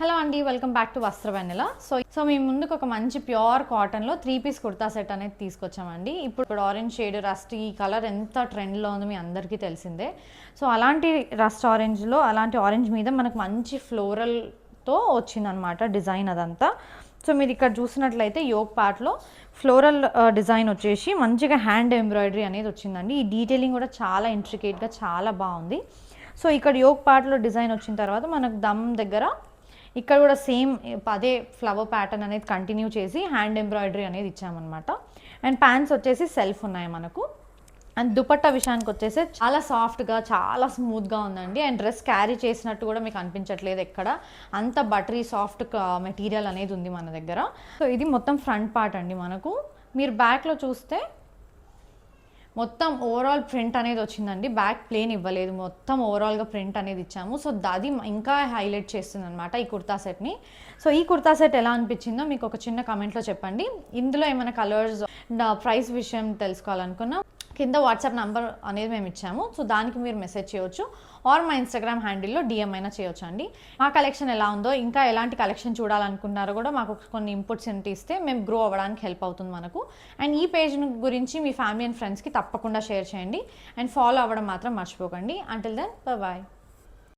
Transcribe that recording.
Hello అండి, welcome back to వస్త్ర వెన్నెల. So మేము ముందుకు ఒక మంచి ప్యూర్ కాటన్లో 3 పీస్ కుర్తా సెట్ అనేది తీసుకొచ్చామండి. ఇప్పుడు ఆరెంజ్ షేడ్ రస్ట్ ఈ కలర్ ఎంత ట్రెండ్లో ఉందో మీ అందరికీ తెలిసిందే. సో అలాంటి రస్ట్ ఆరెంజ్లో అలాంటి ఆరెంజ్ మీద మనకు మంచి ఫ్లోరల్తో వచ్చిందనమాట డిజైన్ అదంతా. సో మీరు ఇక్కడ చూసినట్లయితే యోక్ పార్ట్లో ఫ్లోరల్ డిజైన్ వచ్చేసి మంచిగా హ్యాండ్ ఎంబ్రాయిడరీ అనేది వచ్చిందండి. ఈ డీటెయిలింగ్ కూడా చాలా ఇంట్రికేట్గా చాలా బాగుంది. సో ఇక్కడ యోక్ పార్ట్లో డిజైన్ వచ్చిన తర్వాత మనకు దమ్ దగ్గర ఇక్కడ కూడా సేమ్ అదే ఫ్లవర్ ప్యాటర్న్ అనేది కంటిన్యూ చేసి హ్యాండ్ ఎంబ్రాయిడరీ అనేది ఇచ్చామన్నమాట. అండ్ ప్యాంట్స్ వచ్చేసి సెల్ఫ్ ఉన్నాయి మనకు. అండ్ దుపట్టా విషయానికి వచ్చేసి చాలా సాఫ్ట్గా చాలా స్మూత్గా ఉందండి. అండ్ డ్రెస్ క్యారీ చేసినట్టు కూడా మీకు అనిపించట్లేదు ఎక్కడ, అంత బటరీ సాఫ్ట్ మెటీరియల్ అనేది ఉంది మన దగ్గర. సో ఇది మొత్తం ఫ్రంట్ పార్ట్ అండి. మనకు మీరు బ్యాక్లో చూస్తే మొత్తం ఓవరాల్ ప్రింట్ అనేది వచ్చిందండి. బ్యాక్ ప్లేన్ ఇవ్వలేదు, మొత్తం ఓవరాల్గా ప్రింట్ అనేది ఇచ్చాము. సో అది ఇంకా హైలైట్ చేస్తుంది అనమాట ఈ కుర్తా సెట్ని. సో ఈ కుర్తా సెట్ ఎలా అనిపించిందో మీకు ఒక చిన్న కమెంట్లో చెప్పండి. ఇందులో ఏమైనా కలర్స్ ప్రైస్ విషయం తెలుసుకోవాలనుకున్నా కింద వాట్సాప్ నెంబర్ అనేది మేము ఇచ్చాము. సో దానికి మీరు మెసేజ్ చేయొచ్చు ఆర్ మా ఇన్స్టాగ్రామ్ హ్యాండిల్లో డిఎం అయినా చేయొచ్చు అండి. మా కలెక్షన్ ఎలా ఉందో, ఇంకా ఎలాంటి కలెక్షన్ చూడాలనుకున్నారో కూడా మాకు కొన్ని ఇన్పుట్స్ ఇస్తే మేము గ్రో అవ్వడానికి హెల్ప్ అవుతుంది మనకు. అండ్ ఈ పేజ్ గురించి మీ ఫ్యామిలీ అండ్ ఫ్రెండ్స్కి తప్పకుండా షేర్ చేయండి. అండ్ ఫాలో అవ్వడం మాత్రం మర్చిపోకండి. Until then bye.